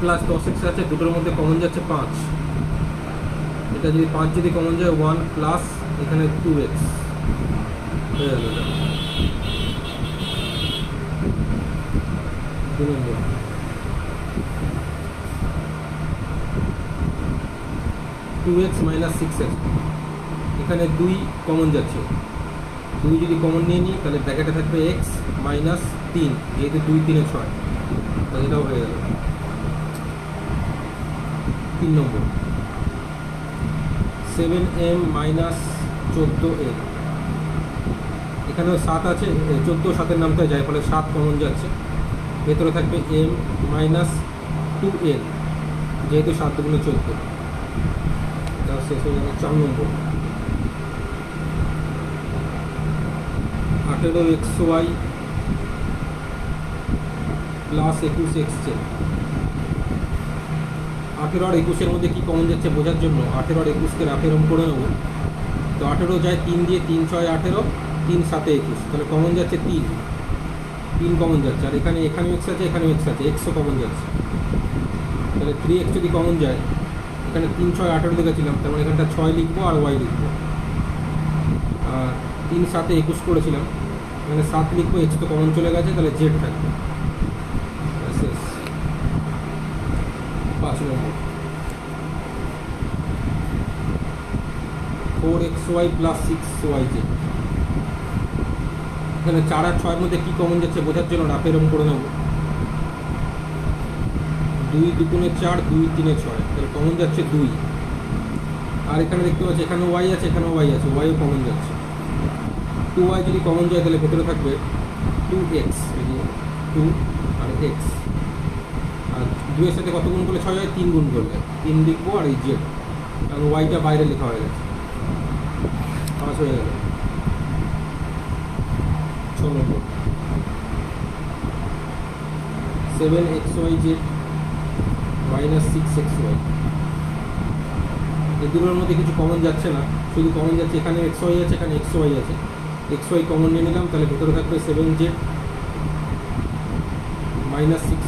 Plus 10x আছে, দুটোর মধ্যে কমন যাচ্ছে 5। এটা যদি 5 যদি কমন যায় 1 প্লাস এখানে 2x হয়ে যাবে। 2 নম্বর 2x মাইনাস 6x, এখানে 2 কমন যাচ্ছে, 2 যদি কমন নিয়ে নিই তাহলে ব্র্যাকেটে থাকবে x মাইনাস 3, যেহেতু 2 3 6, তাহলে এটাও হয়ে গেল। 3 নম্বর 7m মাইনাস 14n, এখানেও 7 আছে, 14 7-এর নামতে যায়, ফলে 7 কমন যাচ্ছে, ভেতরে থাকবে m মাইনাস 2n, যেহেতু 7 দুগুণে 14, তার শেষ হয়ে যাবে। 4 নম্বর 18xy প্লাস 21x, 18 আর 21-এর মধ্যে কী কমন যাচ্ছে বোঝার জন্য 18 আর 21-কে রাফেরম করে নেব। তো 18 যায় 3 দিয়ে, 3 6 18, 3 7 21, তাহলে কমন যাচ্ছে 3 কমন যাচ্ছে, আর এখানেও এক্স আছে, এখানেও এক্স আছে, এক্সও কমন যাচ্ছে, তাহলে 3x যদি কমন যায়, এখানে 3 6 18 লিখেছিলাম, তার মানে এখানটা 6 লিখবো আর y লিখবো, আর 3 7 21 করেছিলাম, এখানে 7 লিখবো, x তো কমন চলে গেছে, তাহলে z থাকবে। 5 নম্বর 4xy প্লাস 6yz, এখানে 4 আর 6-এর মধ্যে কী কমন যাচ্ছে বোঝার জন্য রাফেরম করে নেব। 2 2 4, 2 3 6, তাহলে কমন যাচ্ছে 2, আর এখানে দেখতে পাচ্ছি এখানেও y আছে, এখানেও y আছে, yও কমন যাচ্ছে। 2y যদি কমন যায় তাহলে ভেতরে থাকবে 2x, 2 আর x, আর 2-এর সাথে কত গুণ করলে 6 হয়, 3 গুণ করলে 3 লিখবো, আর এই z, কারণ yটা বাইরে লেখা হয়ে গেছে, 5 হয়ে গেল। 6 নম্বর 7xyz মাইনাস 6xy, এই দুটোর মধ্যে কিছু কমন যাচ্ছে না, শুধু কমন যাচ্ছে এখানে xy আছে, এখানে xy আছে, xy কমন নিয়ে নিলাম, তাহলে ভেতরে থাকবে 7z minus 6x,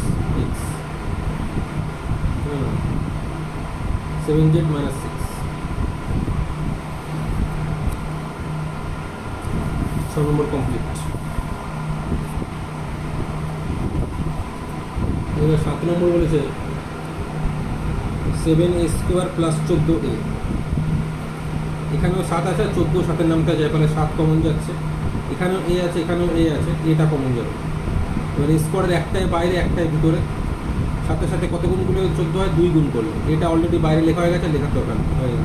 7z minus 6। 6 নম্বর কমপ্লিট। এবার 7 নম্বর বলেছে 7a² প্লাস 14a, এখানেও 7 আছে, 14 7-এর নামটা যায়, ফলে 7 কমন যাচ্ছে, এখানেও a আছে, এখানেও a আছে, এটা কমন যাবে। এবার স্কোয়ারের একটাই বাইরে, একটাই ভিতরে, সাথে সাথে কত গুণ করলে 14 হয়, 2 গুণ করলে, এটা অলরেডি বাইরে লেখা হয়ে গেছে, লেখার দরকার হয়ে গেল।